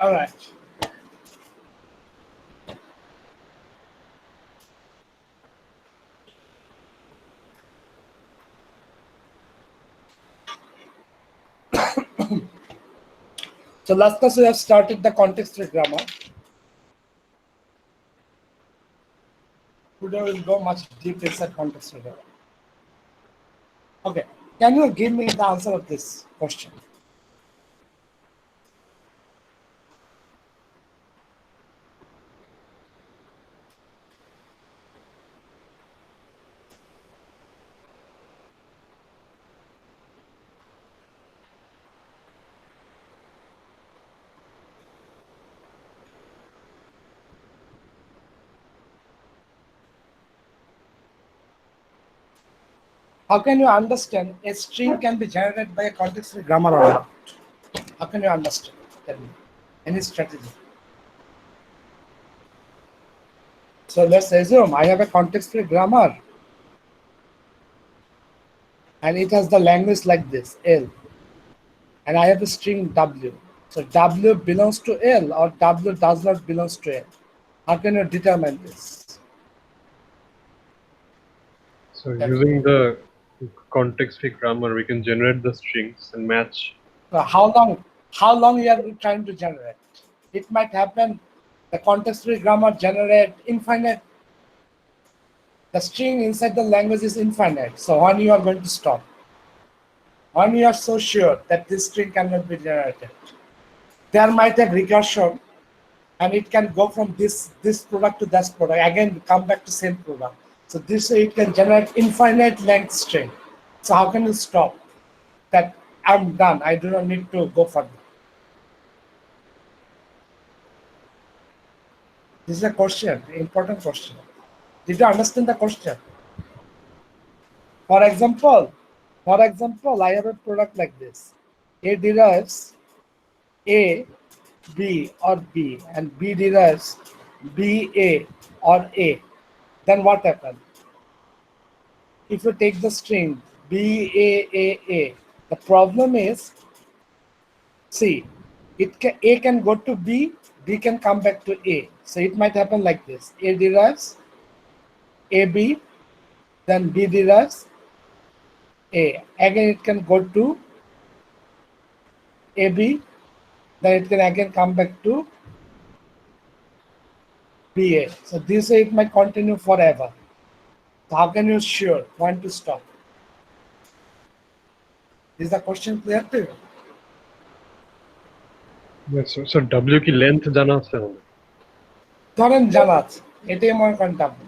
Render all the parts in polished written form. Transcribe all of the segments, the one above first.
All right. So last class we have started the context-free grammar. Today we'll go much deep inside context-free grammar. Okay, can you give me the answer of this question? How can you understand a string can be generated by a context-free grammar or not? How can you understand? Tell me. Any strategy? So let's assume I have a context-free grammar and it has the language like this, L. And I have a string W. So W belongs to L or W does not belongs to L. How can you determine this? So using the context-free grammar, we can generate the strings and match. So how long you are trying to generate? It might happen the context-free grammar generate infinite. The string inside the language is infinite. So when you are going to stop? When you are so sure that this string cannot be generated, there might have recursion and it can go from this product to that product, again come back to same product. So this way it can generate infinite length string. So how can you stop that? I'm done, I do not need to go further. This is a question, important question. Did you understand the question? For example, I have a product like this. A derives A, B or B and B derives B, A or A. Then what happens? If you take the string B, A, the problem is, see, A can go to B, B can come back to A. So it might happen like this. A derives AB, then B derives A. Again, it can go to AB, then it can again come back to BA. So this way it might continue forever. So how can you sure when to stop? Is the question clear to you? Yes, so W की length जाना আছে हमें. ধরেন জানা আছে, এটাই মনে করেন W।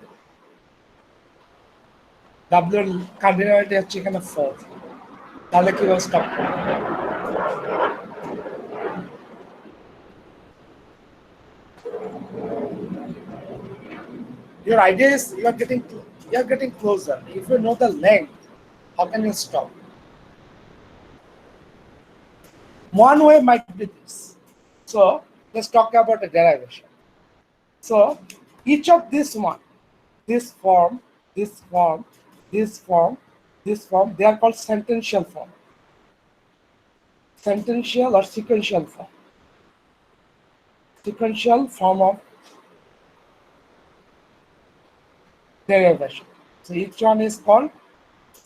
W এর কার্ডিনালিটি হচ্ছে এখানে 4। তাহলে কিভাবে স্টপ করব? Your idea is you are getting closer. If you know the length, how can you stop? One way might be this. So let's talk about the derivation. So each of this one, this form, this form, this form, this form, they are called sentential form. Sentential or sequential form. Sequential form of derivation. So each one is called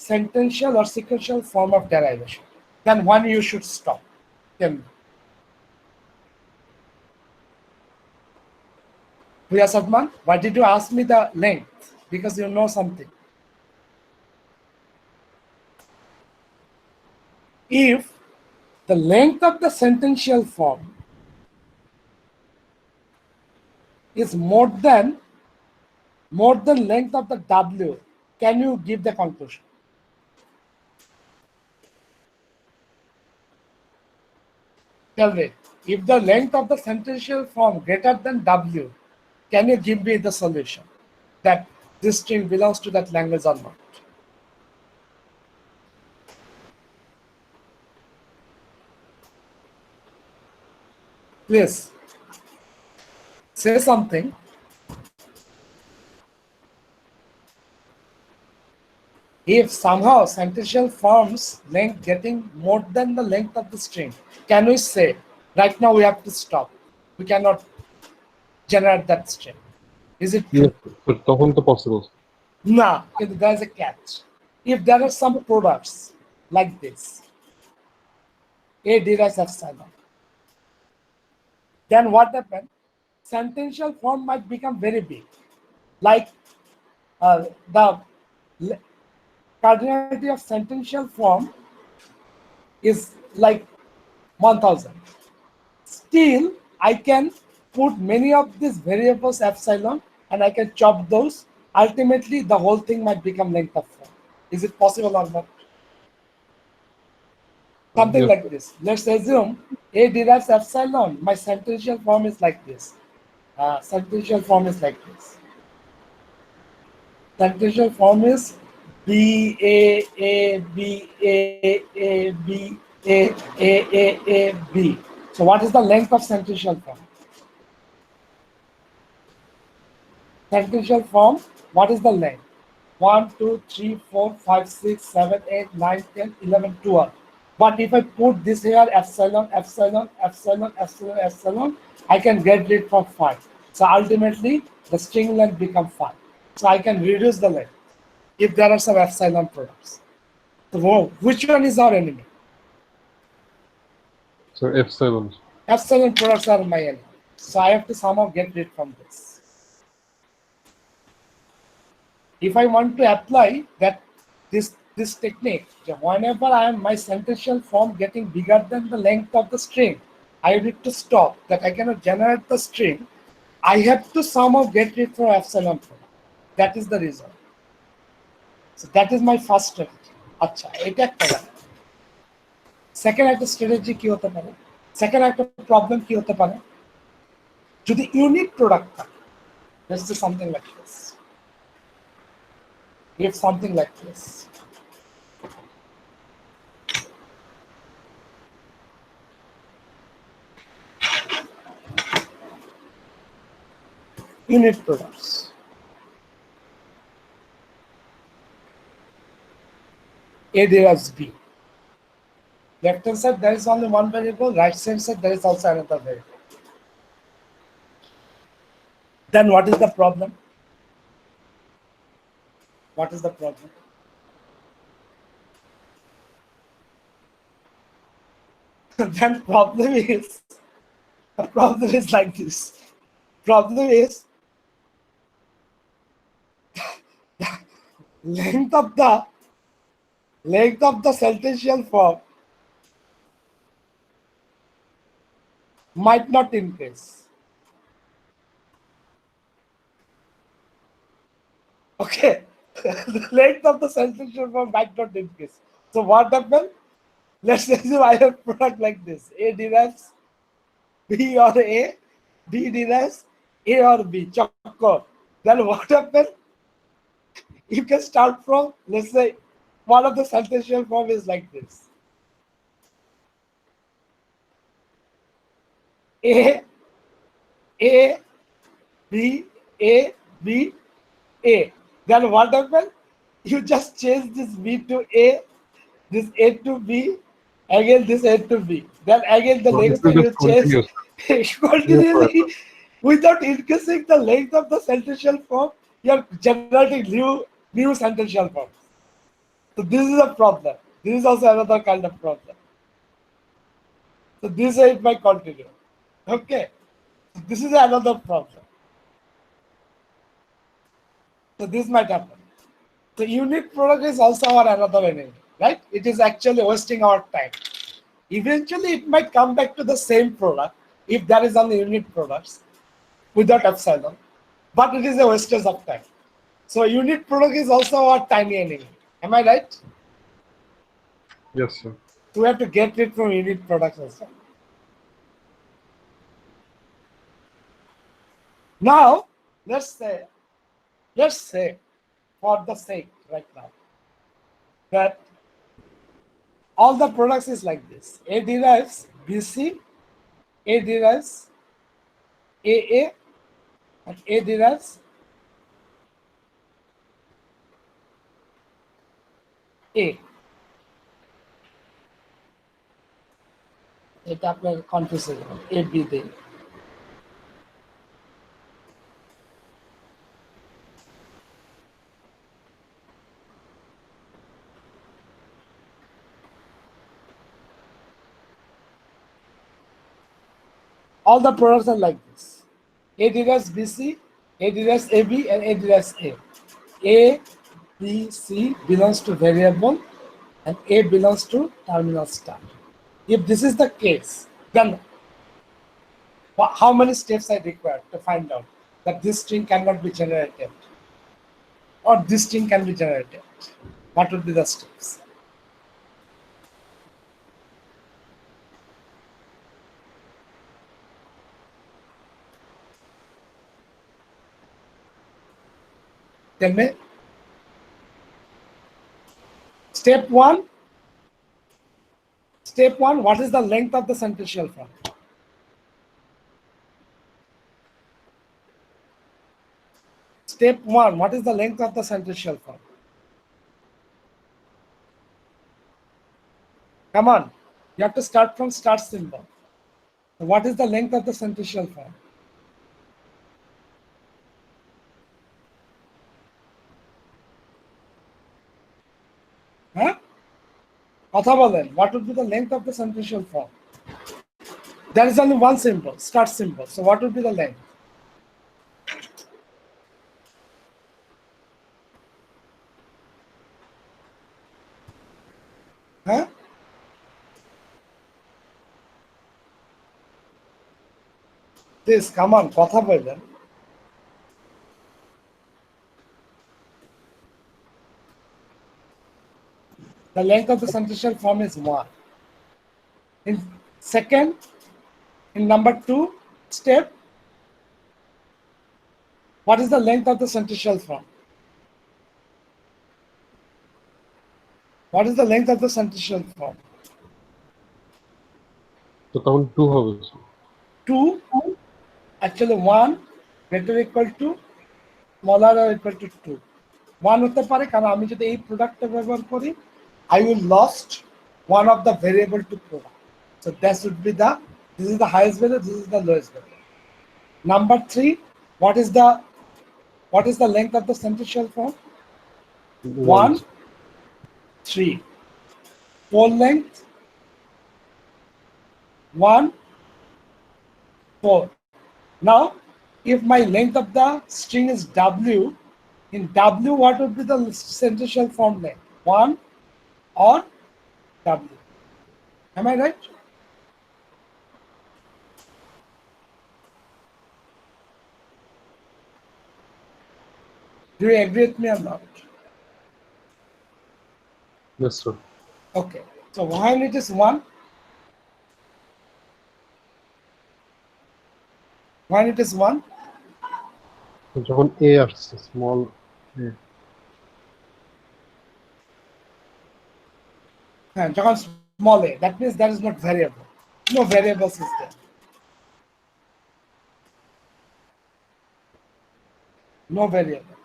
sentential or sequential form of derivation. Then when you should stop. Tell me. Priya Sadman, why did you ask me the length? Because you know something. If the length of the sentential form is more than length of the W, can you give the conclusion? Tell me, if the length of the sentential form greater than W, can you give me the solution that this string belongs to that language or not? Please say something. If somehow sentential forms length getting more than the length of the string, can we say right now we have to stop? we cannot generate that string. Is it true? Yes, sir. তখন তো possible. No, there is a catch. If there are some products like this, A derives epsilon, then what happens? Sentential form might become very big, like the cardinality of sentential form is like 1000. Still, I can put many of these variables epsilon and I can chop those. Ultimately, the whole thing might become length of form. Is it possible or not? Something Yes, like this. Let's assume A derives epsilon. My sentential form is like this. Sentential form is like this. Sentential form is B A A B A A B A A A A B. So what is the length of sentential form? Sentential form, what is the length? 1, 2, 3, 4, 5, 6, 7, 8, 9, 10, 11, 12. But if I put this here, epsilon, epsilon, epsilon, epsilon, epsilon, I can get rid of 5. So ultimately, the string length becomes 5. So I can reduce the length if there are some epsilon products. So which one is our enemy? so epsilon. Epsilon products are my enemy. So I have to somehow get rid from this. If I want to apply that this technique, whenever I am my sentential form getting bigger than the length of the string, I need to stop that I cannot generate the string. I have to somehow get rid from epsilon product. That is the reason. So that is my first strategy. আচ্ছা এটা একটা গেল second একটা strategy কি হতে পারে second একটা problem কি হতে পারে যদি ইউনিক প্রোডাক্ট থাকে let's do something like this. If something like this, unit products. A derives B. Left hand side there is only one variable, right hand side there is also another variable. Then what is the problem? What is the problem? Then problem is like this. Problem is length of the sentential form might not increase. Okay, the length of the sentential form might not increase. So what happened? Let's assume I have a product like this. A derives B or A, B derives A or B. Chakko. Then what happened? You can start from, let's say, one of the sentential form is like this. A, A, B, A, B, A. Then what happened? You just change this B to A, this A to B, again this A to B. Then again the So length this is you change continuous. continually without increasing the length of the sentential form. You are generating new sentential forms. So this is a problem. This is also another kind of problem. So this way it might continue. Okay. So this is another problem. So this might happen. The unit product is also our another enemy, right? It is actually wasting our time. Eventually, it might come back to the same product if there is only unit products without epsilon, but it is a wastage of time. So unit product is also our tiny enemy. Am I right? Yes, sir. So we have to get rid from unit products also. Now, let's say, for the sake right now, that all the products is like this. A derives BC, A derives AA, and A derives A. এটা আপনার confuse হয়ে যাবে A B দিয়ে All the products are like this. A derives BC, A derives AB, and A derives A. A, B, C belongs to variable, and A belongs to terminal star. If this is the case, then how many steps I require to find out that this string cannot be generated or this string can be generated? What would be the steps? Tell me. Step one. Step one, what is the length of the central form? Step one, what is the length of the central form? Come on, you have to start from start symbol. So what is the length of the central form? Huh? কথা বলেন, what would be the length of the central form? There is only one symbol, start symbol. So what would be the length? Huh? Please, come on, কথা বলেন. The length of the central form is 1. In second, in number 2 step, what is the length of the central form? What is the length of the central form? তো তখন 2 হবে 2, actually 1 greater equal to smaller or equal to 2. 1 হতে পারে কারণ আমি যদি এই প্রোডাক্টটা ব্যবহার করি, I will lost one of the variable to product. So that should be this is the highest value, this is the lowest value. Number 3, what is the length of the central form? 1, 3. 4 length, 1, 4. Now, if my length of the string is W, in W, what would be the central form length? 1 or W? Am I right? Do you agree with me or not? Yes, sir. Okay. So when it is 1, when it is 1, যখন A আসছে small a, যখন small a, that means that is not variable. No variables is there. No variable.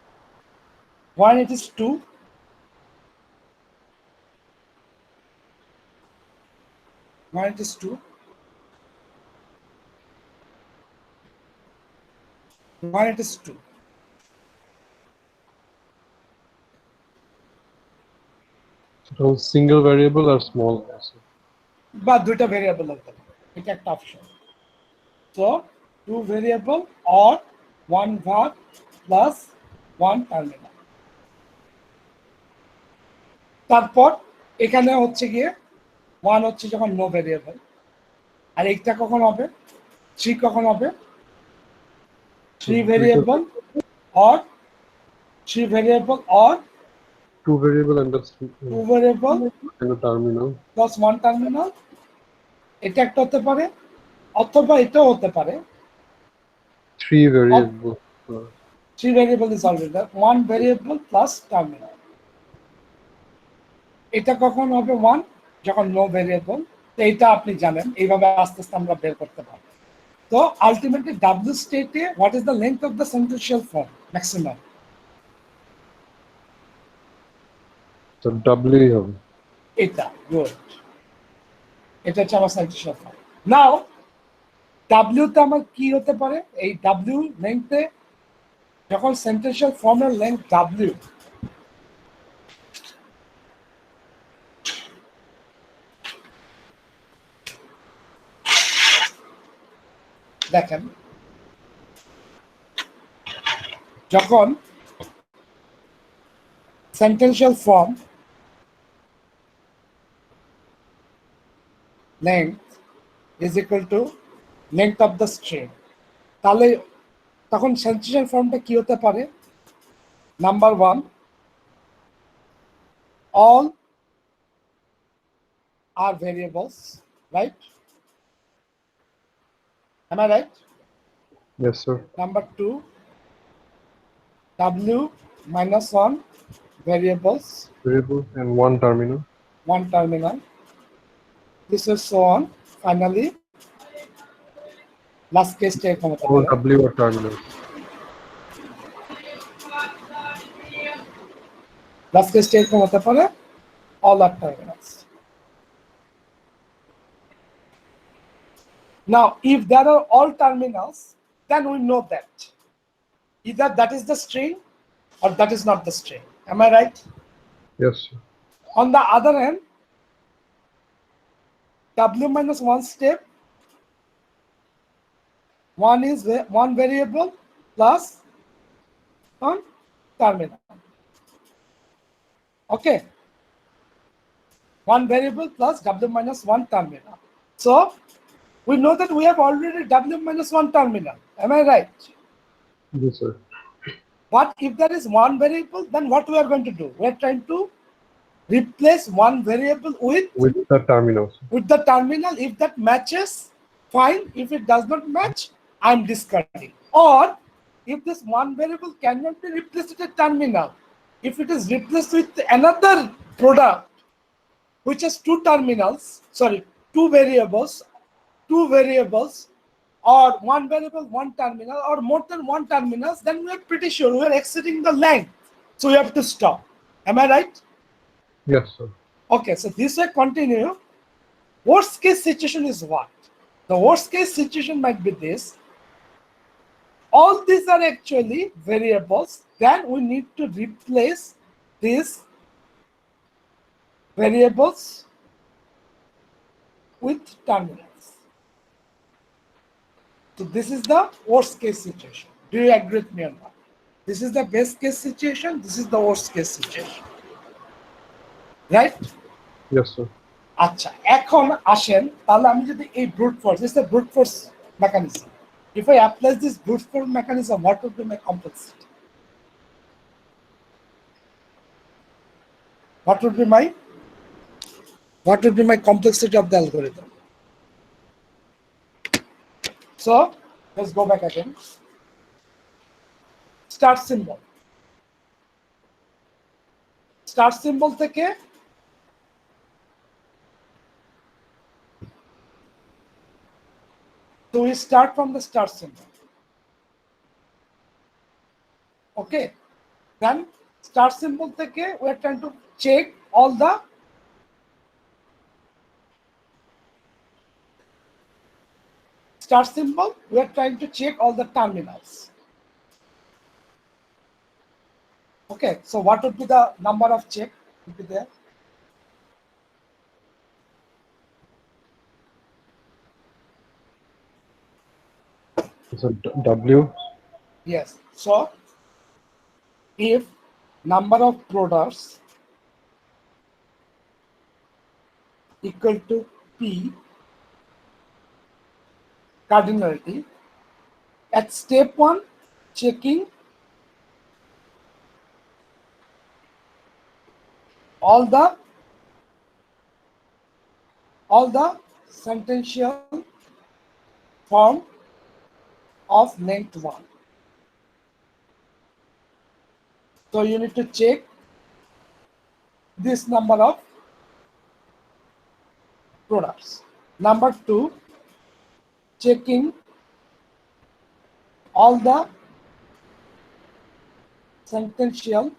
When it is 2, when it is 2, when it is 2, যখন single variable আর small আছে বা দুইটা variable হতে পারে, এটা একটা option. So 2 variable or 1 var plus 1 terminal. তারপর এখানে হচ্ছে গিয়ে 1 হচ্ছে যখন নো ভেরিয়েবল, আর এইটা কখন হবে? 3 কখন হবে? 3 variable or 3 variable or 2 variable and 2 variable the terminal plus 1 terminal. এটা একটা হতে পারে, অথবা এটাও হতে পারে 3 variable 3 variable is already there, 1 variable plus terminal. এটা কখন হবে 1? যখন নো ভেরিয়েবল. তো এটা আপনি জানেন, এইভাবে আস্তে আস্তে আমরা বের করতে পারবো. তো আলটিমেটলি ডাব্লিউ স্টেটে what is the length of the central form maximum? তো W হবে. এটা গুড. এটা হচ্ছে আমার সেন্ট্রিয়াল ফর্ম. নাও ডাব্লিউতে আমার কি হতে পারে? এই ডাব্লিউ লেন্থে যখন সেন্ট্রিয়াল ফর্মের লেন্থ ডাব্লিউ, দেখেন যখন sentential form length is equal to length of the string, তাহলে তখন সেন্টেন্সিয়াল ফর্মটা কি হতে পারে? Number 1, all are variables, right? Am I right? Yes, sir. Number 2, w minus 1 variables, Variable and one terminal. one terminal. This is so on. Finally, last case take hota All pare. W are terminals. Last case take hota pare. All are terminals. Now, if there are all terminals, then we know that either that is the string or that is not the string. Am I right? Yes, sir. On the other hand, w minus 1 step, one is one variable plus one terminal. Okay, one variable plus w minus 1 terminal. So we know that we have already w minus 1 terminal. Am I right? Yes, sir. But if there is one variable, then what we are going to do? We are trying to replace one variable With the terminals. with the terminal. If that matches, fine. If it does not match, I'm discarding. Or if this one variable cannot be replaced with a terminal, if it is replaced with another product which has two terminals, sorry, two variables, or one variable, one terminal, or more than one terminals, then we are pretty sure we are exceeding the length. So we have to stop. Am I right? Yes, sir. Okay, so this way continue. Worst case situation is what? The worst case situation might be this. All these are actually variables. Then we need to replace these variables with terminals. So this is the worst case situation. Do you agree with me or not? This is the best case situation. This is the worst case situation. Right? Yes, sir. আচ্ছা, এখন আসেন তাহলে আমি যদি এই brute force, this is the brute force mechanism. If I apply this brute force mechanism, what would be my complexity? What would be my complexity of the algorithm? So let's go back again. Start symbol. Start symbol থেকে so we start from the start symbol. Okay, then start symbol থেকে we are trying to check all the start symbol, we are trying to check all the terminals. Okay, so what would be the number of check would be there? So W. Yes, so if number of products equal to P cardinality, at step 1 checking all the sentential form of length 1. So you need to check this number of products. Number 2, checking all the sentential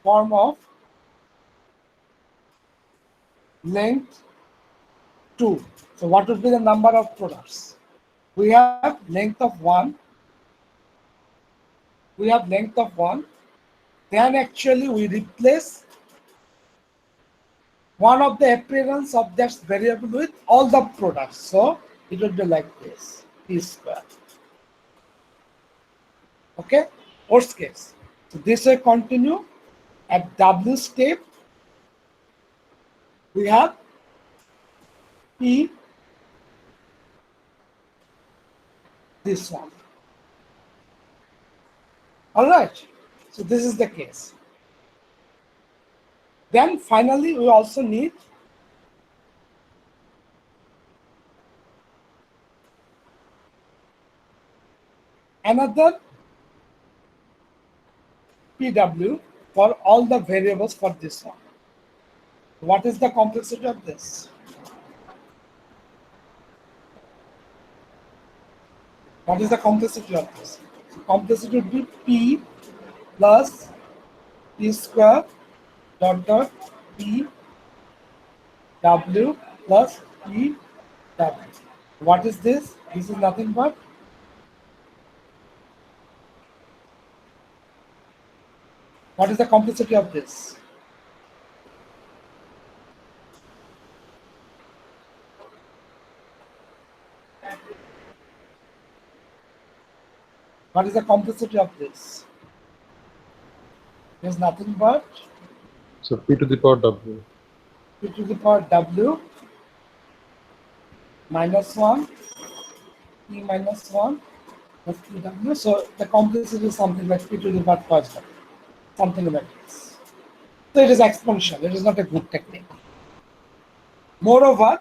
form of length 2. So what would be the number of products? We have length of 1. We have length of 1. Then actually we replace one of the appearance of that variable with all the products. So it will be like this, p square. Okay, worst case. So this will continue. At W step, we have P, this one. All right. So this is the case. Then finally, we also need another PW for all the variables for this one. What is the complexity of this? What is the complexity of this? Complexity would be P plus P square dot P W plus P W. What is this? This is nothing but what is the complexity of this? What is the complexity of this? There's nothing but So p to the power w. P to the power W minus 1, P minus 1 plus PW. So the complexity is something like P to the power first W, something like this. So it is exponential. It is not a good technique. Moreover,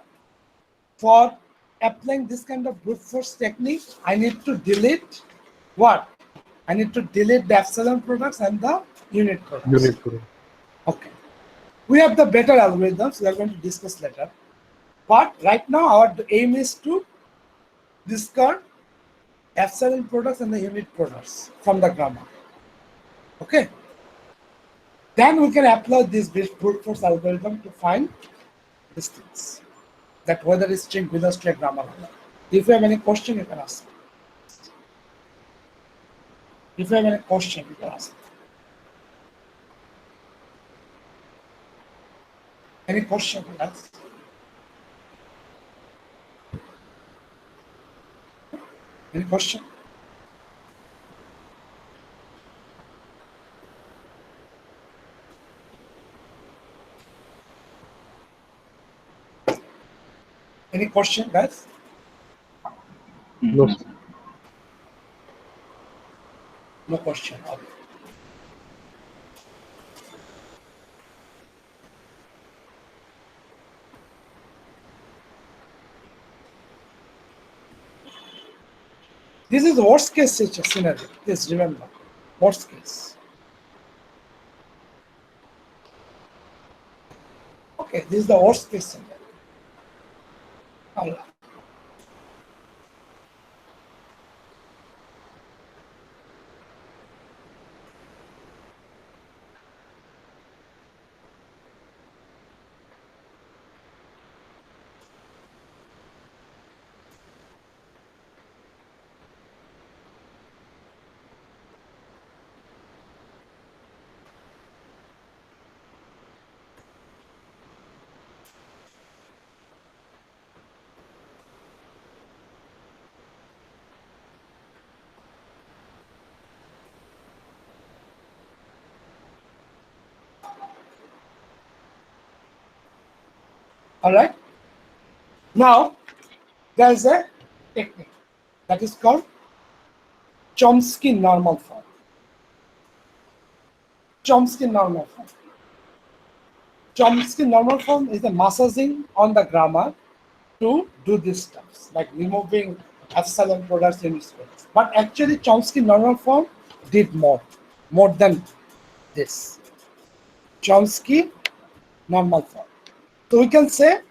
for applying this kind of brute force technique, I need to delete what? I need to delete the epsilon products and the unit products. Unit product. Okay. We have the better algorithms we are going to discuss later. But right now our aim is to discard epsilon products and the unit products from the grammar. Okay. Then we can apply this brute force algorithm to find these things. That whether it's string belongs to a grammar or not. If you have any question, you can ask. If you have any question, you can ask. Any question, yes? Any question? Any question, guys? No, sir. No question. Okay. This is worst case scenario. Please remember, worst case. Okay, this is the worst case scenario. All right. All right. Now, there is a technique that is called Chomsky normal form. Chomsky normal form. Chomsky normal form is the massaging on the grammar to do these stuff, like removing epsilon products in space. But actually, Chomsky normal form did more than this. Chomsky normal form. So we can say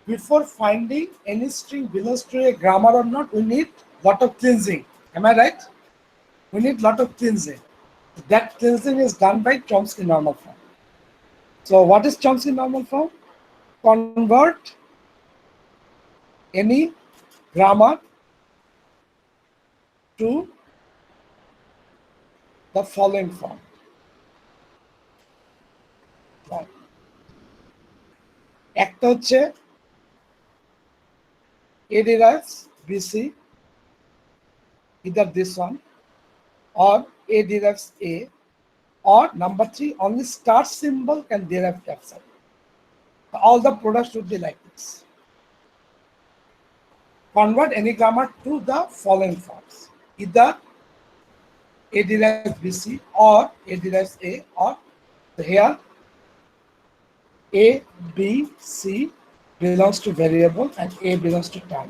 before finding any string belongs to a grammar or not, we need lot of cleansing. Am I right? We need lot of cleansing. That cleansing is done by Chomsky normal form. So what is Chomsky normal form? Convert any grammar to the following form. Right. একটা হচ্ছে A derives BC, either this one, or A derives A, or number 3, only star symbol can derive epsilon. All the products should be like this. Convert any grammar to the following forms: either A derives BC or A derives A, or here A, B, C belongs to variable and A belongs to term.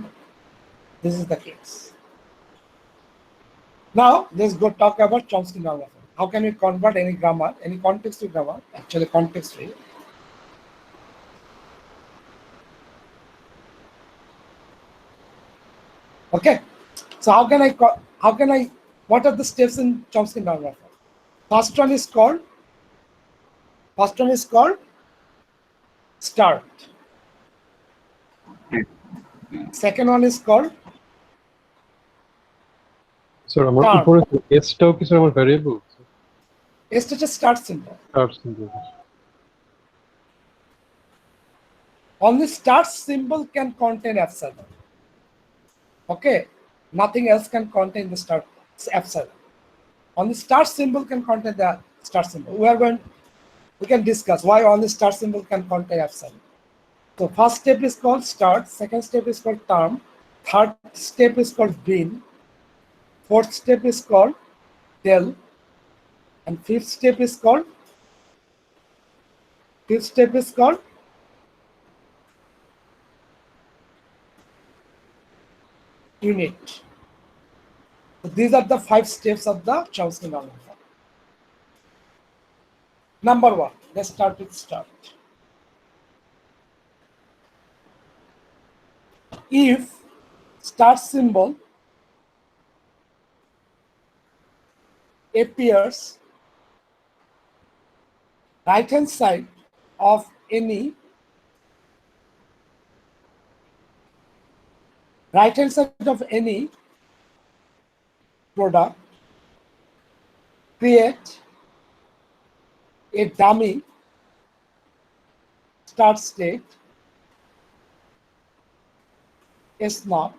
This is the case. Now let's go talk about Chomsky normal form. How can we convert any grammar, any context to grammar? Actually, context free. Okay. So what are the steps in Chomsky normal form? First one is called start. Second one is called sir আমার term. উপরে এসটাও কি sir আমার variable It's just a start symbol. Start symbol Only start symbol can contain epsilon. Okay. Nothing else can contain the start epsilon. Only start symbol can contain the start symbol. We can discuss why only start symbol can contain epsilon. So first step is called start, second step is called term, third step is called bin, fourth step is called del, and fifth step is called unit. So these are the 5 steps of the Chomsky normal form. Number 1, let's start with start. If start symbol appears right hand side of any product, create a dummy start state S naught.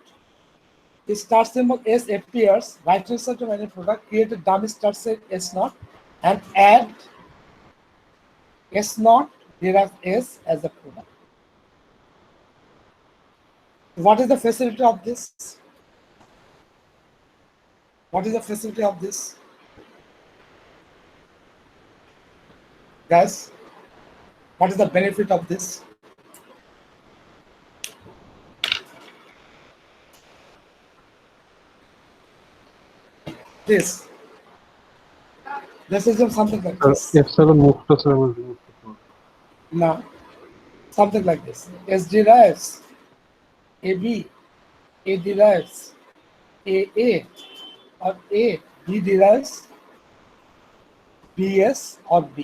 The start symbol S appears right hand side of any product, create a dummy start state S naught, and add S naught derive S as a product. What is the facility of this? What is the facility of this? Guys, what is the benefit of this? This. Let's assume something like this. Epsilon মুভটা sir আমার remove করতে হবে Now, something like this. S derives AB, A derives AA, or A, B derives BS or B.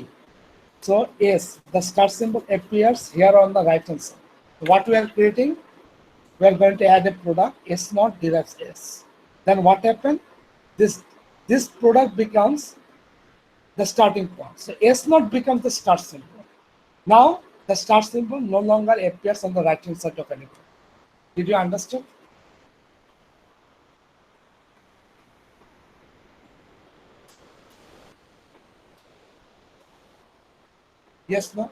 So S, the start symbol appears here on the right hand side. What we are creating? We are going to add a product, S naught derives S. Then what happened? This product becomes the starting point. So S naught becomes the start symbol. Now the start symbol no longer appears on the right hand side of any product. Did you understand? Yes, no?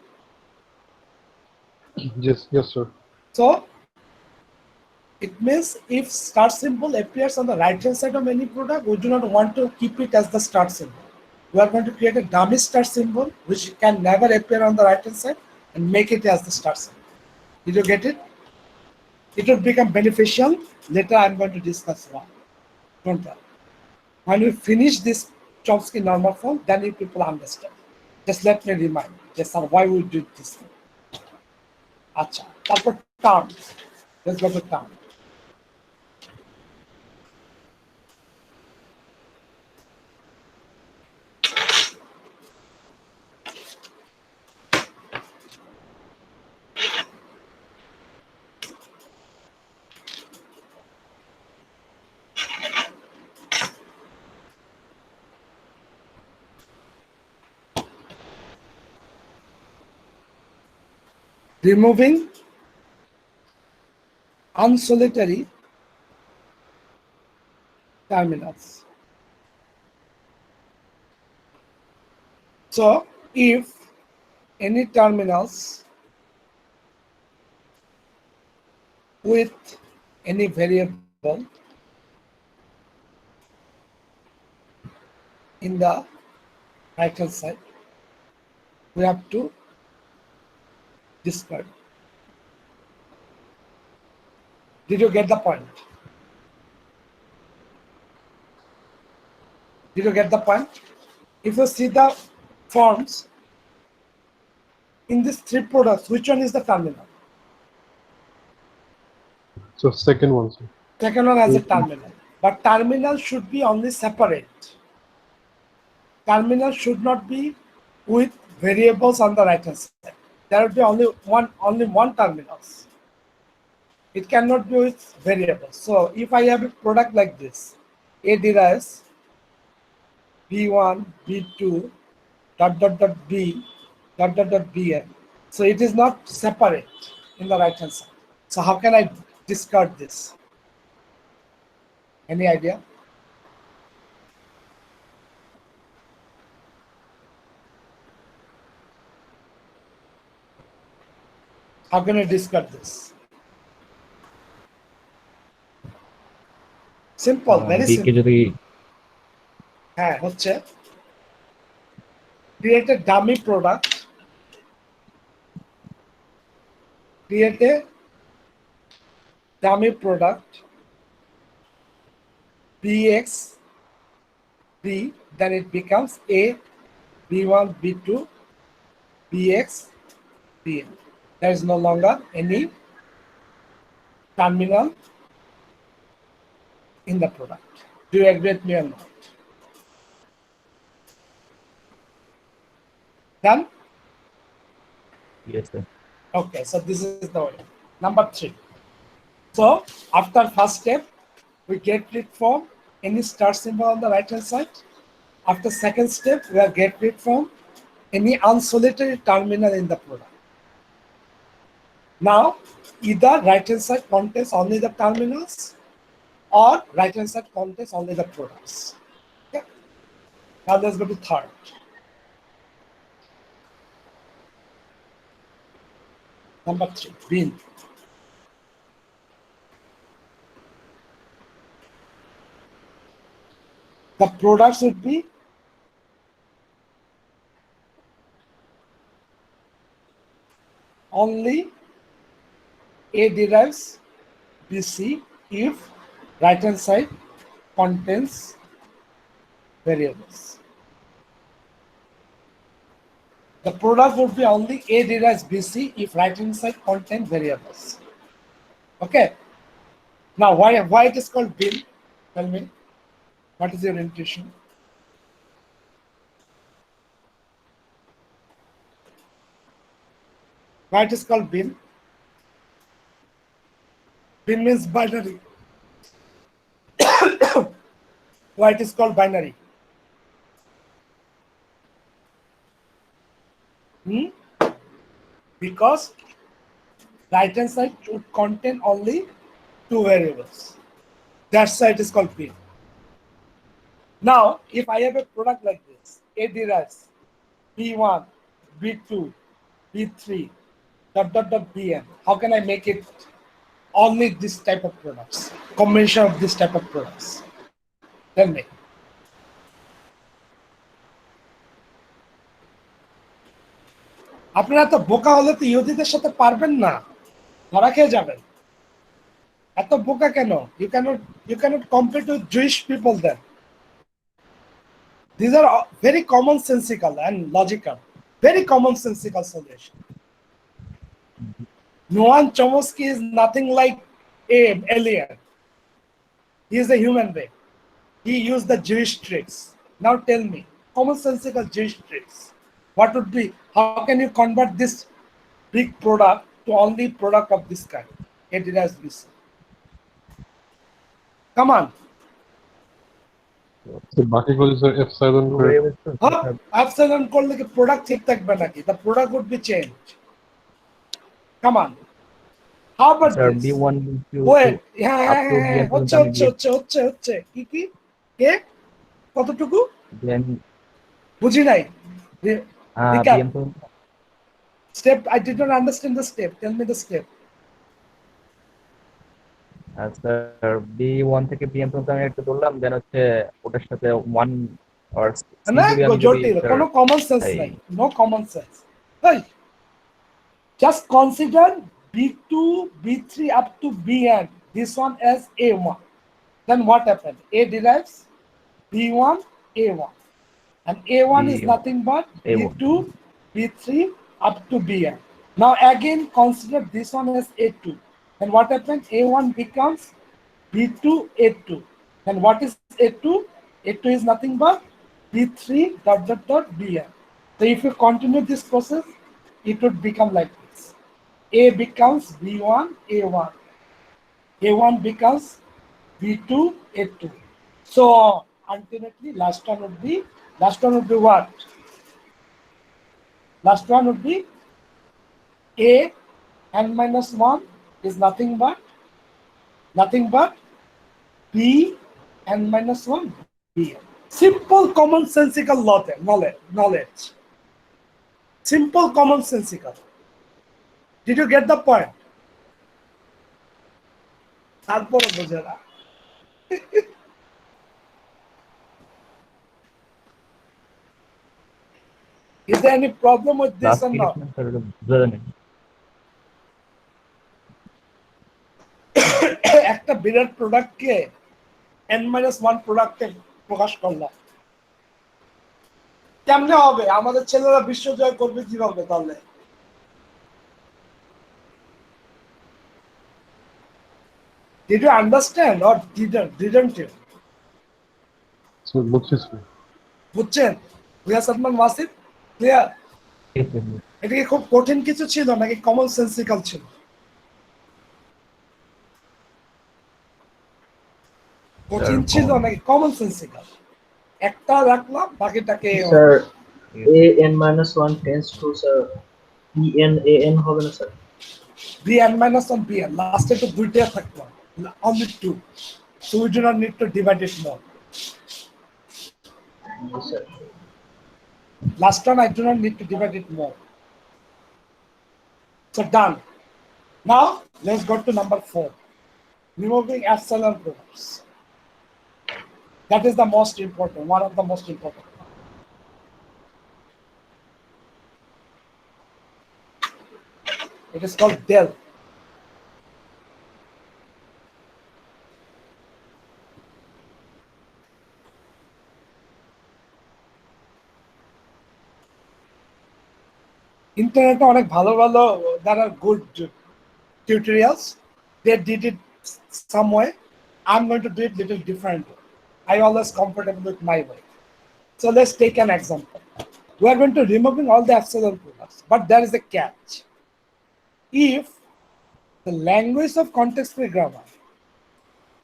yes sir So it means if start symbol appears on the right hand side of any product, we do not want to keep it as the start symbol. We are going to create a dummy start symbol which can never appear on the right hand side and make it as the start symbol. Did you get it? It would become beneficial. Later I'm going to discuss why. Don't worry. When we finish this Chomsky normal form, then you people understand. Just let me remind you, yes, sir, why we do this. Acha. Tapo term. Let's go to term. removing unsolitary terminals. So if any terminals with any variable in the right hand side, we have to discard. Did you get the point? Did you get the point? If you see the forms in these three products, which one is the terminal? So second one, sir. Second one has a terminal, but terminal should be only separate. Terminal should not be with variables on the right hand side. There will be only one terminals. It cannot be with variables. So if I have a product like this, A derives B1, B2, B, Bn. So it is not separate in the right hand side. So how can I discard this? Any idea? How can I discard this? Simple, very simple. হ্যাঁ হচ্ছে create a dummy product, create a dummy product bx b, then it becomes a b1 b2 bx bn. There is no longer any terminal in the product. Do you agree with me or not? Done? Yes, sir. Okay, so this is the way. Number 3. So after first step, we get rid from any star symbol on the right hand side. After second step, we are get rid from any unsolitary terminal in the product. Now, either right hand side contains only the terminals or right hand side contains only the products. Okay. Now let's go to third. Number 3, bin. The products would be only A derives BC if right hand side contains variables. The product would be only A derives BC if right hand side contains variables. Okay. Now why it is called bin? Tell me. What is your intuition? Why it is called bin? Bin means binary. Why it is called binary? Because right hand side should contain only 2 variables. That's why it is called bin. Now, if I have a product like this, A derives B1, B2, B3, Bn, how can I make it only this type of products, combination of this type of products? Tell me. আপনারা তো বোকা হলে তো ইহুদিদের সাথে পারবেন না, ধরা খেয়ে যাবেন। এত বোকা কেন? You cannot compete with Jewish people then. These are very commonsensical and logical, very commonsensical solution. Noam Chomsky is nothing like an alien. He is a human being. He used the Jewish tricks. Now tell me, commonsensical Jewish tricks. What would be? How can you convert this big product to only product of this kind? It has this. Come on. So বাকি গুলো sir epsilon করে Epsilon করলে কি product ঠিক থাকবে নাকি? The product would be changed. Come on. How about Sir, this? B1 to Wait, হ্যাঁ up হ্যাঁ to হ্যাঁ BN পর্যন্ত হচ্ছে আমি হচ্ছে হচ্ছে হচ্ছে হচ্ছে কি কি কে কতটুকু BN বুঝি নাই রিক্যাপ BN পর্যন্ত step. I did not understand the step. Tell me the step. Sir B1 থেকে BN পর্যন্ত আমি একটু ধরলাম, দেন হচ্ছে ওটার সাথে 1 or C না যদি আমি যদি জটিল স্যার কোনো কমন সেন্স এই নাই নো কমন সেন্স তাই just consider B2 B3 up to Bn this one as A1 then what happened A derives B1 A1 and A1 is B1 nothing but A1 B2 B3 up to Bn. Now again consider this one as A2 then what happens A1 becomes B2 A2 then what is A2 A2 is nothing but B3 dot dot dot Bn. So if you continue this process it would become like this A becomes B1 A1 A1 becomes B2 A2 so ultimately last one would be what last one would be A n minus 1 is nothing but B n minus 1 Bn. Simple commonsensical knowledge. Simple commonsensical. Did you get the point? তারপরে বোঝে না Is there any problem with this last or কি not? গেছিলাম sir এটা বুঝা জানি একটা বিরাট প্রোডাক্টকে n-1 প্রোডাক্টে প্রকাশ করলাম কেমনে হবে আমাদের ছেলেরা বিশ্ব জয় করবে কিভাবে তাহলে Did you understand or didn't you? So looks is বুঝছেন Riya Salman Wasif clear Yes, yes, এটা কি খুব কঠিন কিছু ছিল নাকি কমন সেন্সিক্যাল ছিল কঠিন sir, ছিল common. নাকি কমন সেন্সিক্যাল একটা রাখলাম বাকিটাকে sir a n minus 1 tends to sir b n a n হবে না স্যার bn minus 1 bn লাস্টে তো দুইটা থাকলো only two so we do not need to divide it more G sir last one I do not need to divide it more so done now let's go to number 4 removing epsilon products that is the most important one of the most important it is called del ইন্টারনেটে অনেক ভালো ভালো there are good tutorials they did it some way I'm going to do it little different I always comfortable with my way so let's take an example we are going to removing all the epsilon products but there is a catch if the language of context-free grammar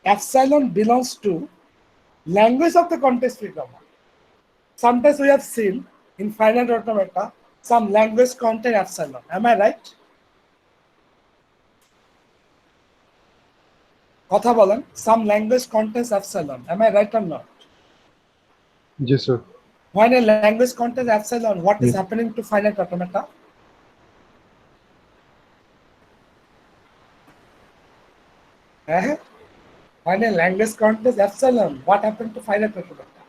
epsilon belongs to language of the context-free grammar sometimes we have seen in finite automata some language contain epsilon am I right কথা বলেন some language contains epsilon am I right or not yes sir. when a language contains epsilon what is Yes. happening to finite automata when a language contains epsilon what happened to finite automata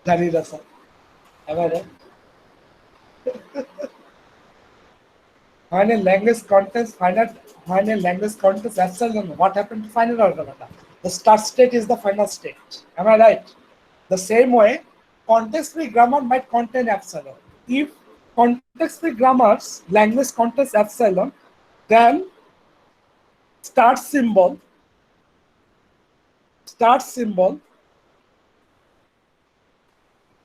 জানি না sir am I right when a language contains epsilon what happened to finite automata the start state is the final state am I right the same way context-free grammar might contain epsilon if context-free grammar's language contains epsilon then start symbol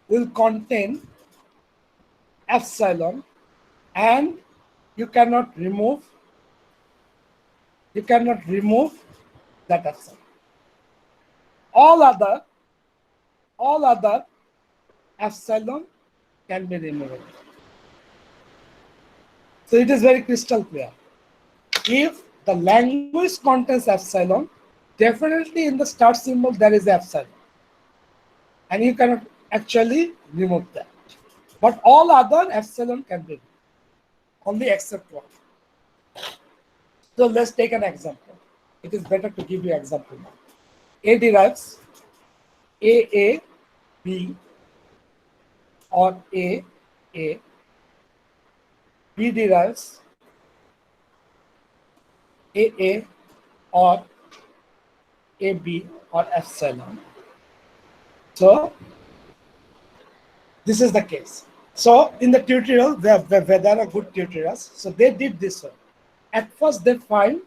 will contain epsilon and you cannot remove that epsilon all other epsilon can be removed So it is very crystal clear. If the language contains epsilon, definitely in the start symbol there is epsilon. And you cannot actually remove that. But all other epsilon can be removed, only except one. So let's take an example. It is better to give you example now. A derives A, B, or A, B derives A, or AB, or epsilon. So this is the case. So in the tutorial, there are good tutorials. So they did this one. At first they find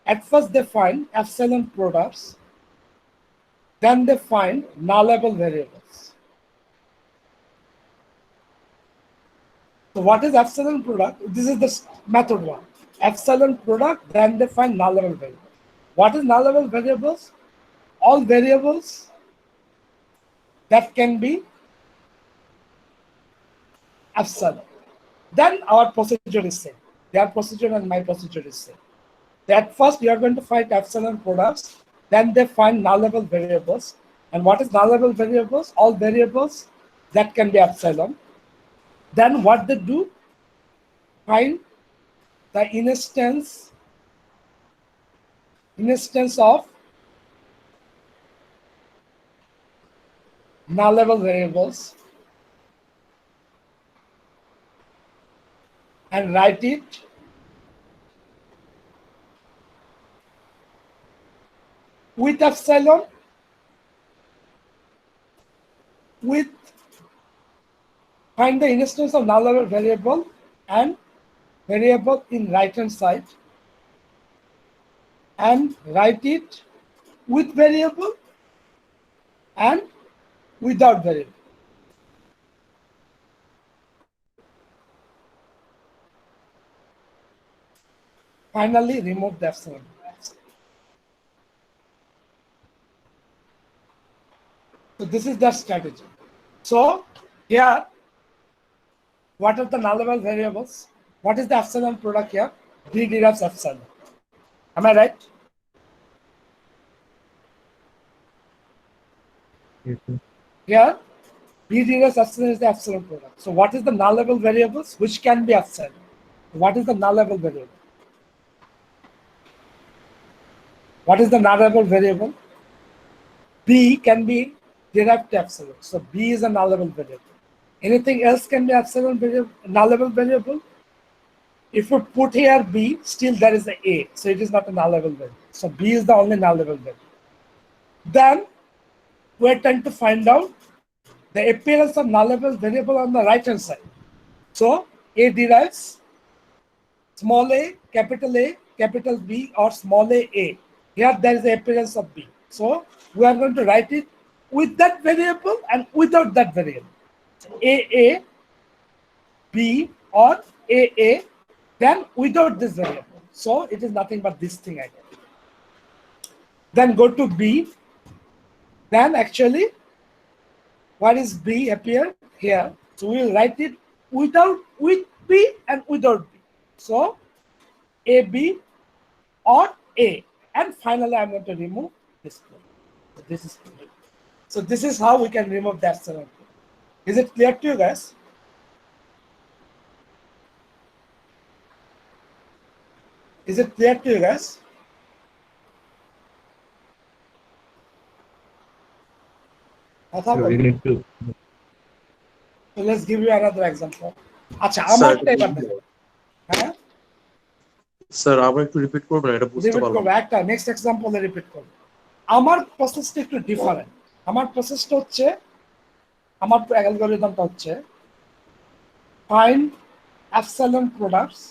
epsilon products, then they find nullable variables. So what is epsilon product? This is the method one. Epsilon product, then they find nullable variables. What is nullable variables? All variables that can be epsilon. Then our procedure is same. Their procedure and my procedure is same. At first, you are going to find epsilon products, then they find nullable variables. And what is nullable variables? All variables that can be epsilon. Then what they do? Find the instance of nullable variables and write it with epsilon, find the instance of nullable variable and variable in right hand side, and write it with variable and without variable. Finally, remove the epsilon. So this is the strategy. So here, what are the nullable variables? What is the epsilon product here? B derives epsilon. Am I right? Yes, sir. Here, B derives epsilon is the epsilon product. So what is the nullable variables which can be epsilon? What is the nullable variable? What is the nullable variable? B can be derived to epsilon. So B is a nullable variable. Anything else can be epsilon variable, nullable variable. If you put here B, still there is A. So it is not a nullable variable. So B is the only nullable variable. Then we're trying to find out the appearance of nullable variable on the right hand side. So A derives small a, capital B, or small a. Here there is the appearance of B. So we are going to write it with that variable and without that variable. A, B, or A, then without this variable. So it is nothing but this thing I get. Then go to B. Then actually, what is B appear here? So we will write it with B and without B. So AB or A. And finally, I'm going to remove this code. So this is clear. So this is how we can remove the epsilon code. Is it clear to you guys? Is it clear to you guys? So we need to. So let's give you another example. আচ্ছা sir আমারটা এবার দেখো হ্যাঁ sir আবার একটু repeat করবেন, এটা বুঝতে রিপিট পারলাম করবো একটা নেক্সট এক্সাম্পলে রিপিট করবো আমার প্রসেসটা একটু ডিফারেন্ট আমার প্রসেসটা হচ্ছে আমার অ্যালগরিদমটা হচ্ছে find epsilon products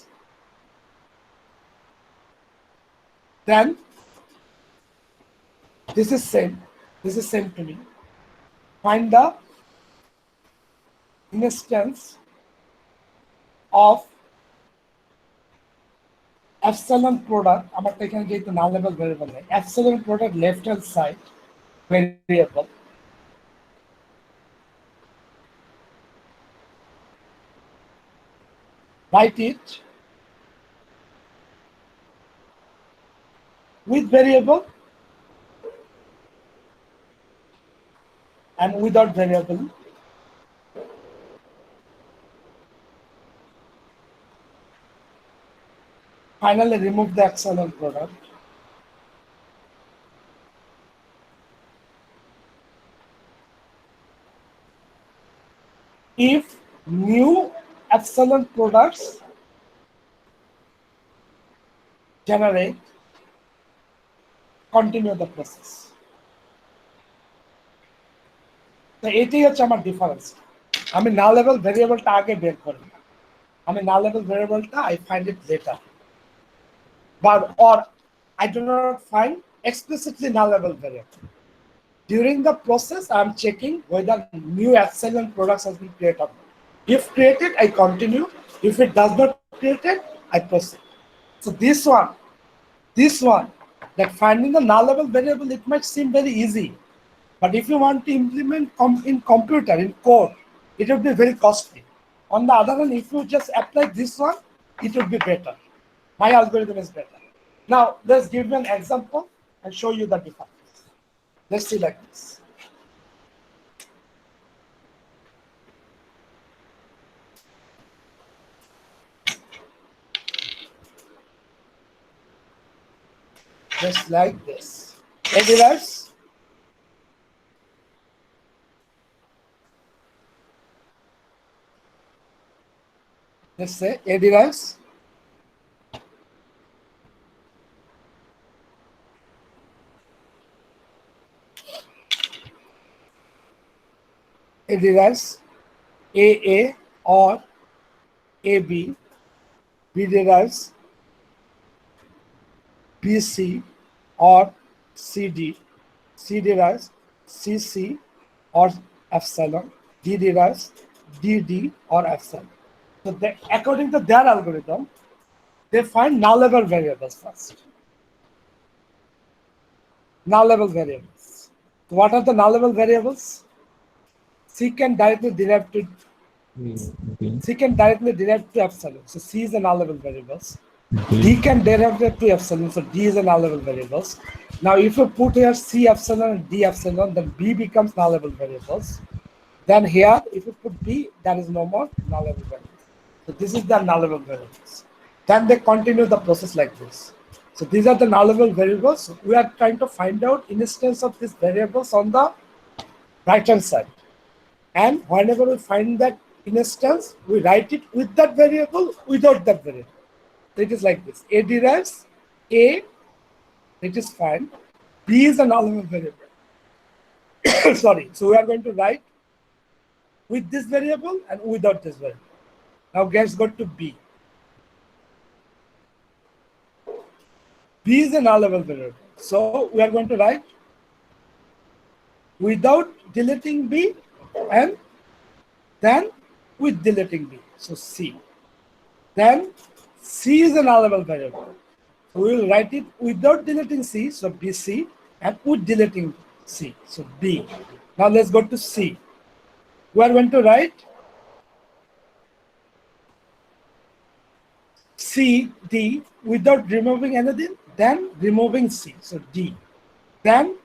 then this is same to me find the instance of epsilon product আমারটা এখানে যেহেতু nullable variable নেই epsilon product left hand side variable write it with variable and without variable. Finally, remove the excellent product. If new epsilon products generate, continue the process. তো এটাই হচ্ছে আমার difference. আমি nullable ভেরিয়েবলটা আগে বের করি, আমি nullable ভেরিয়েবলটা I find it later, but or I do not find explicitly nullable variable. During the process, I am checking whether new epsilon products has been created or not. If created, I continue. If it does not created, I proceed. So this one, that finding the nullable variable, it might seem very easy. But if you want to implement in computer, in code, it would be very costly. On the other hand, if you just apply this one, it would be better. My algorithm is better. Now, let's give you an example and show you the difference. Let's see like this. Just like this. Editors. Let's say editors. Editors AA or AB, B derives BC or CD, C derives CC or epsilon, D derives DD or epsilon. So they, according to their algorithm, they find nullable variables first. Nullable variables. So what are the nullable variables? C can directly derive to epsilon. So C is a nullable variables. D can derive to epsilon. So D is a nullable variables. Now if you put here C epsilon and D epsilon, then B becomes nullable variables. Then here, if you put B, there is no more nullable variables. So this is the nullable variables. Then they continue the process like this. So these are the nullable variables. We are trying to find out instance of these variables on the right hand side. And whenever we find that instance, we write it with that variable, without that variable. So it is like this. A derives A, it is fine. B is a nullable variable. Sorry. So we are going to write with this variable and without this variable. Now let's go to B. B is a nullable variable. So we are going to write without deleting B and then with deleting B. So C. Then C is a nullable variable. So we will write it without deleting C, so BC, and with deleting C, so B. Now let's go to C. We are going to write C, D without removing anything, then removing C, so D. Then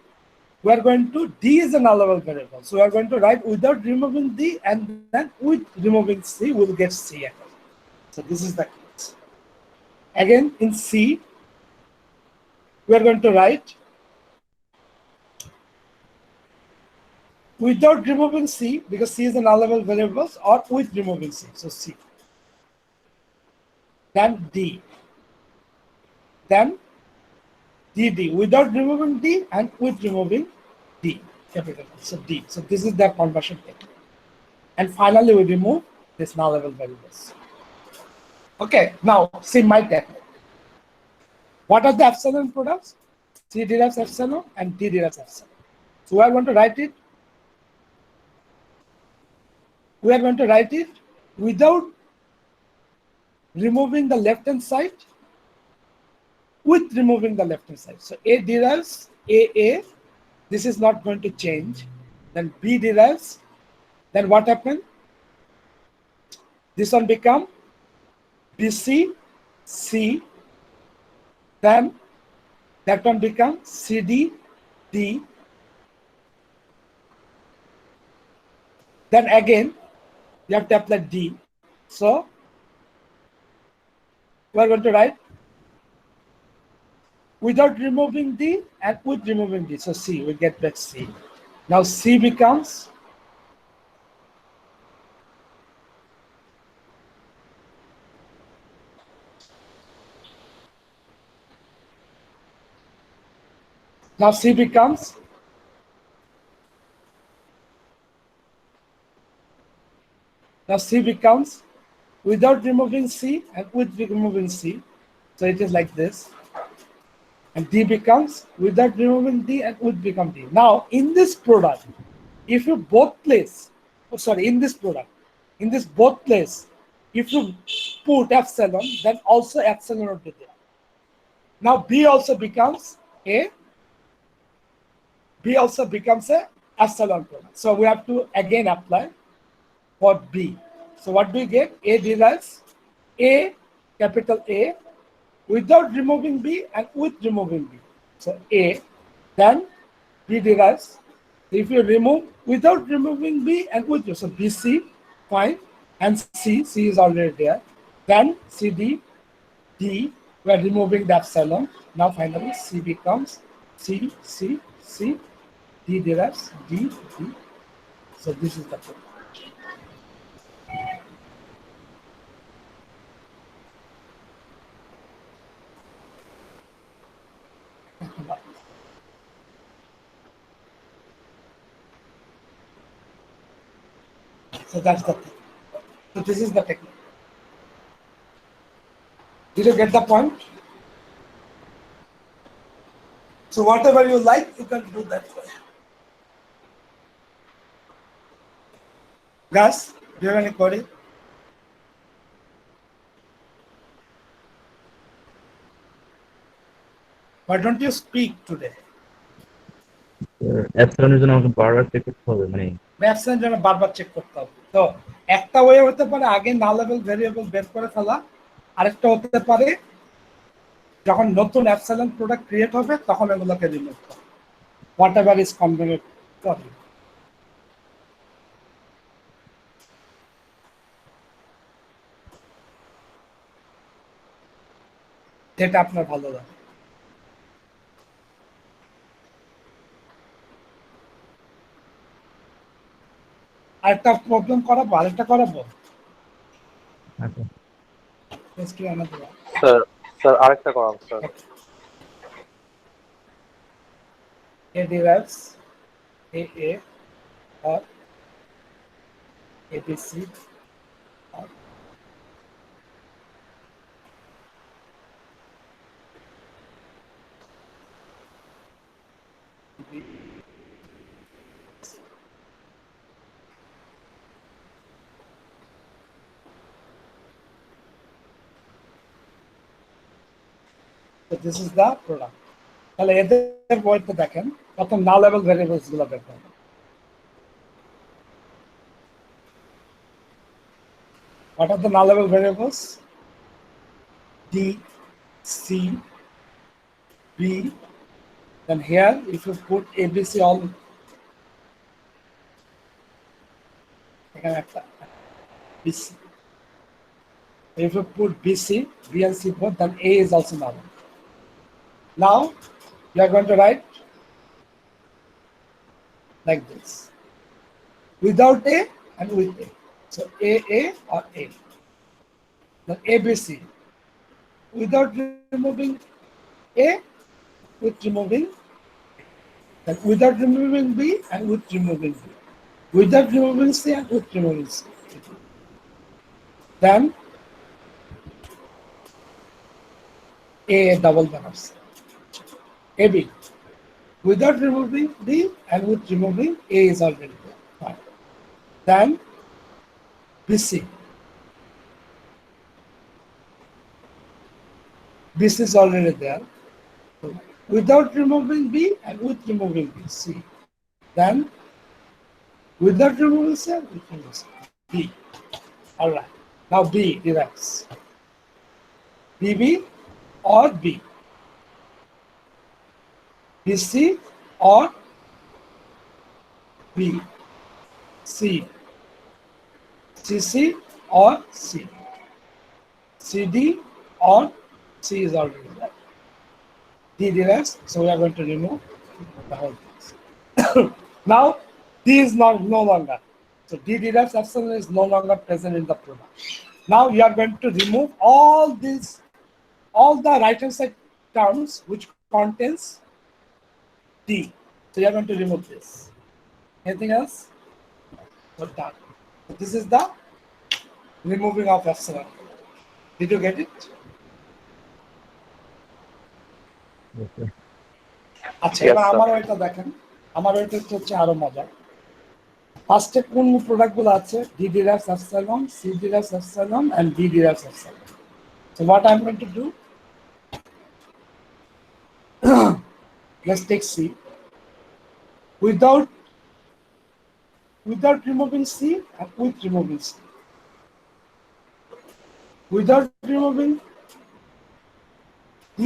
we are going to, D is a nullable variable. So we are going to write without removing D and then with removing C, we'll get C again. So this is the case. Again, in C, we are going to write without removing C, because C is a nullable variable, or with removing C, so C. Then D. Then DD, without removing D and with removing D, capital D, so D. So this is the conversion technique. And finally, we remove this nullable variables. Okay, now see my technique. What are the epsilon products? C derives epsilon and D derives epsilon. So we are going to write it. We are going to write it without removing the left hand side, with removing the left hand side. So A derives AA. This is not going to change. Then B derives. Then what happened? This one become BC, C, then that one becomes CD, D, then again you have to apply D. So we are going to write without removing D and with removing D. So C, we get back C. Now C becomes now C becomes without removing C and with removing C. So it is like this. And D becomes without removing D and with become D. Now in this product, if you both place, in this product, in this both place, if you put epsilon, then also epsilon will be there. Now B also becomes a epsilon product. So we have to again apply for B. So what do we get? A derives A, capital A, without removing B and with removing B. So A, then B derives. If you remove without removing B and with, so BC, fine, and C is already there. Then CD, D, we are removing the epsilon. Now finally C becomes C, D derives D. So this is the product. So that's the thing. So this is the technique. Did you get the point? So whatever you like, you can do that way. Guys, do you have any query? Why don't you speak today? অ্যাপসিলনের জন্য আমাকে বারবার check করতে হবে, মানে ম্যাপসের জন্য বারবার check করতে হবে। তো একটা ওয়ে হতে পারে আগে নালেবল ভেরিয়েবল বের করে ফেলা, আরেকটা হতে পারে যখন নতুন অ্যাপসিলন প্রোডাক্ট ক্রিয়েট হবে তখন এগুলোকে রিমুভ করা, whatever is convenient for you. যেটা আপনার ভালো লাগে। আরেকটা প্রবলেম করাবো, আরেকটা করাবো। আচ্ছা স্যার আরেকটা করান sir. A derives AA or ABC or B. So this is the product. তাহলে এদের বইতে দেখেন প্রথম নাল লেভেল ভেরিয়েবলস গুলো বের করবেন। What are the null level variables? D, C, B. Then here, if you put ABC all, BC. If you put BC, B and C both, then A is also null. Now, you are going to write like this, without A and with A. So AA or A. Then ABC, without removing A, with removing, then without removing B and with removing B. Without removing C and with removing C. Then A double banners. AB, without removing B and with removing A is already there. Fine. Then BC. BC is already there. Without removing B and with removing B. C. Then without removing C and with removing C. B. All right. Now B derives. BB or B, BC or B, C, CC or C, CD or C is already there. D derives, so we are going to remove the whole thing. Now, D is no longer. So D derives epsilon is no longer present in the product. Now you are going to remove all the right hand side terms which contains D. So you are going to remove this. Anything else? So done. So this is the removing of epsilon. Did you get it? Okay. আচ্ছা Yes, এবার sir. আমার ওইটা দেখেন আমার ওইটা হচ্ছে আরো মজা ফার্স্টে কোন প্রোডাক্টগুলো আছে D derives epsilon c derives epsilon and d derives epsilon. So what I'm going to do, let's take C. Without removing C and with removing C. Without removing D,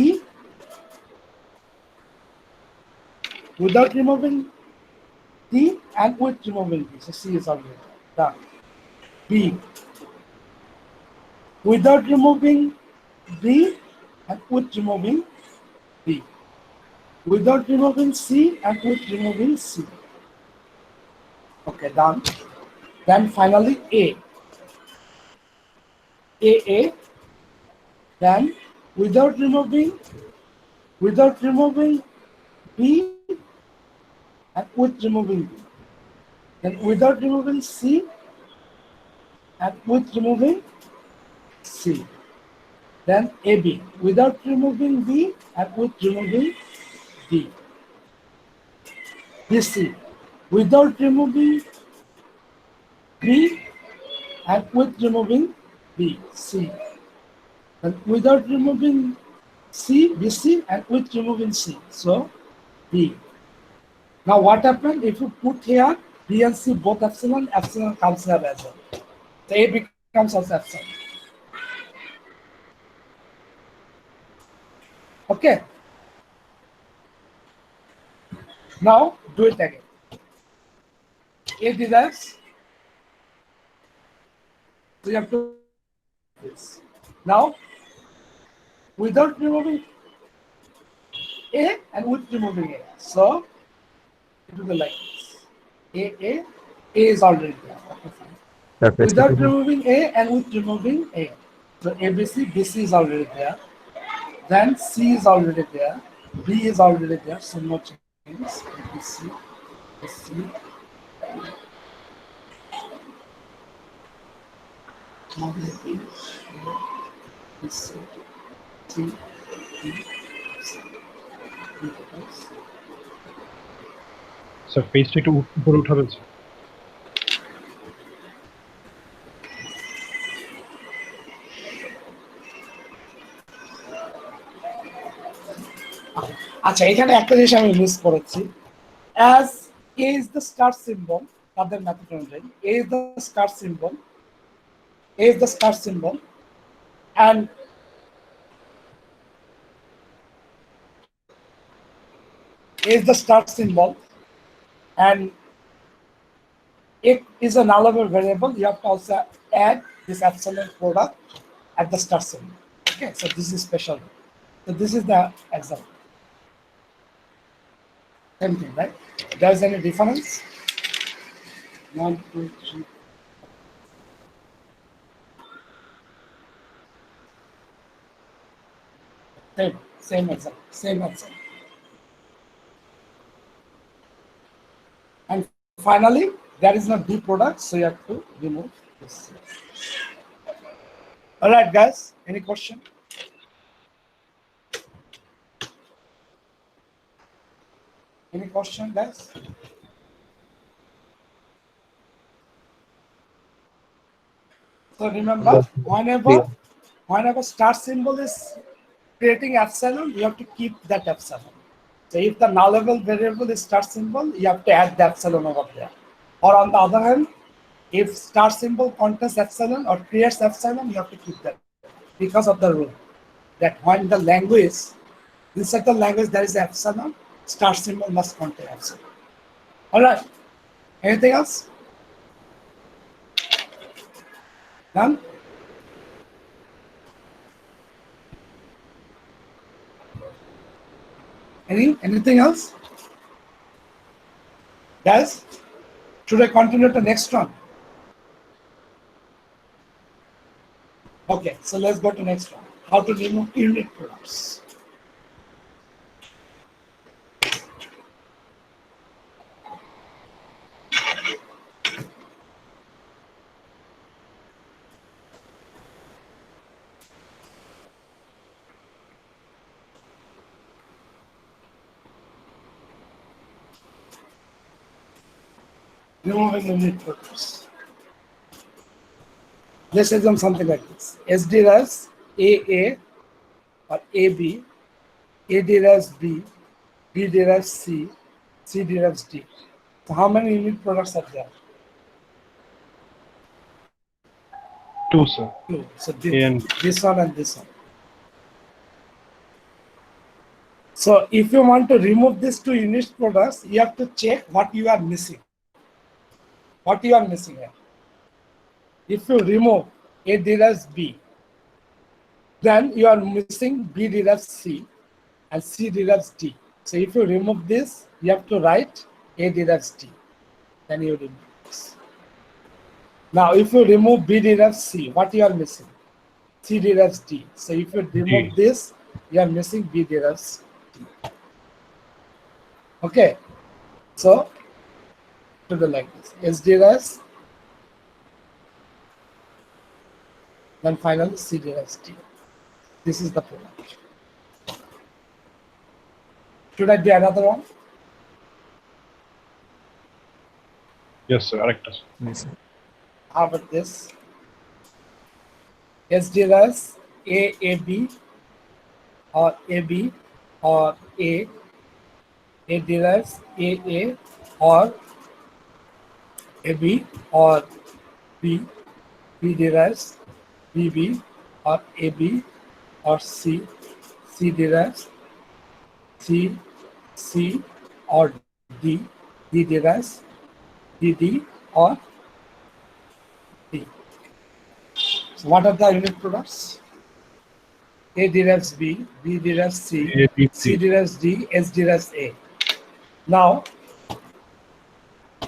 without removing D and with removing D. So C is already done. B. Without removing B and with removing B. Without removing C and with removing C. Okay, done. Then finally A. A. Then without removing B and with removing B. Then without removing C and with removing C. Then AB without removing B and with removing D. BC without removing B and with removing B. C. And without removing C, BC and with removing C. So B. Now what happened if you put here B and C both epsilon, epsilon comes here as well. So A becomes also epsilon. Okay. Now do it again. A derives. So you have to do this. Now without removing A and with removing A. So it will be like this. A is already there. Okay, fine. Surface Without to removing A and with removing A. So ABC, BC is already there. Then C is already there. B is already there. So no change. ABC, BC. Now B, BC, C, B, C, B, sir পেজটা একটু উপরে উঠাবেন sir আচ্ছা এখানে একটা জিনিস আমি miss করেছি as A is the star symbol তাদের মেথড অনুযায়ী A is the star symbol and A is the star symbol and it is a nullable variable. You have to also add this epsilon product at the star symbol. Okay, so this is special. So this is the example. Same thing, right? There's any difference? 1, 2, 3. Same example. And finally, there is no D product, so you have to remove this. All right, guys. Any question? Any question, guys? So remember, whenever star symbol is creating epsilon, you have to keep that epsilon. So if the nullable variable is star symbol, you have to add the epsilon over there. Or on the other hand, if star symbol contains epsilon or creates epsilon, you have to keep that because of the rule. that when the language, in certain language there is epsilon, star symbol must contain epsilon. All right. Anything else? Done? Anything else? Guys, should I continue to next one? Okay, so let's go to next one. How to remove unit products. Removing unit products. Let's assume something like this. S derives AA or AB, A derives B, B derives C, C derives D. So how many unit products are there? 2, sir. Two. So A and B. this one and this one. So if you want to remove these two unit products, you have to check what you are missing. What you are missing here. If you remove A derives B, then you are missing B derives C and C derives D. So if you remove this, you have to write A derives D. Then you remove this. Now if you remove B derives C, what you are missing? C derives D. So if you remove this, you are missing B derives D. Okay. So to the like this. S derives, then finally C derives D. This is the product. Should I do another one? Yes, sir. Correct, sir. Yes, sir. How about this? S derives AB or AB or A derives AA or AB or B derives BB or AB or C derives C or D derives DD or D. So what are the unit products? A derives B, B derives C, A, B, C C. derives D, S derives A. Now,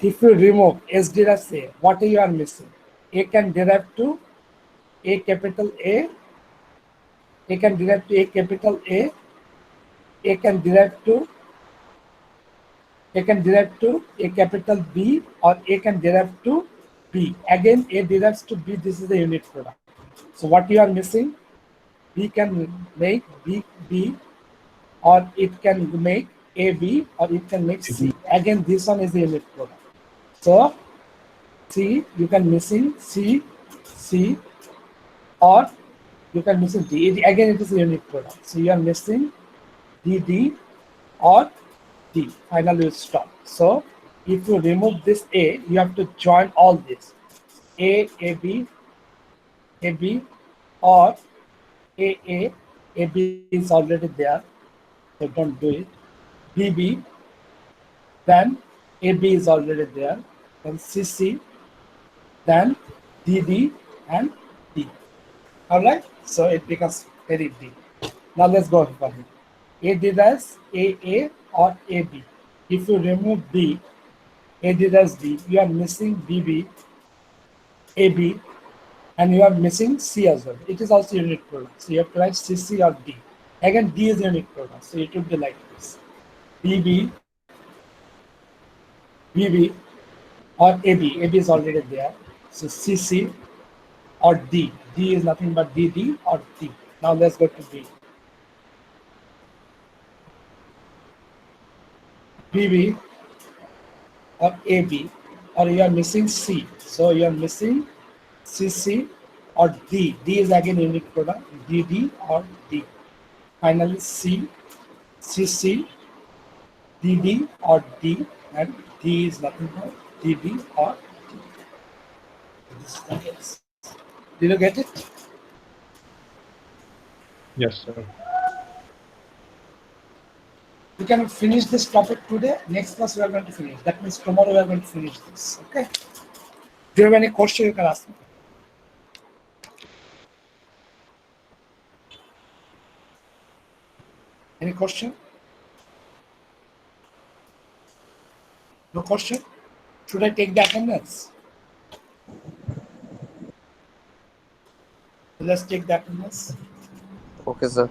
if you remove S derives A, what you are missing? A can derive to A capital A can derive to A capital A can derive to A capital B, or A can derive to B. Again, A derives to B, this is the unit product. So what you are missing? B can make B, or it can make AB, or it can make C. Again, this one is the unit product. So C, you can missing C, or you can missing D. Again, it is a unit product. So you are missing D, or D. Finally, you stop. So if you remove this A, you have to join all this. AB, or AB is already there, so don't do it. BB, then AB is already there, then CC, then DD and D. Alright, so it becomes very deep. Now let's go for it. A derives AA or AB. If you remove B, A derives B, you are missing BB, AB, and you are missing C as well. It is also unit product. So you have to write CC or D. Again, D is unit product. So it would be like this. BB, or AB. AB is already there. So CC or D. D is nothing but DD or D. Now let's go to B. BB or AB, or you are missing C. So you are missing CC or D. D is again unit product. DD or D. Finally C, CC, DD or D, and D is nothing but DD or D. This is the case. Did you get it? Yes, sir. We can finish this topic today. Next class we are going to finish. That means tomorrow we are going to finish this. Okay. Do you have any question? You can ask me. Any question? No question? Should I take the attendance? Let's take the attendance. Okay, sir.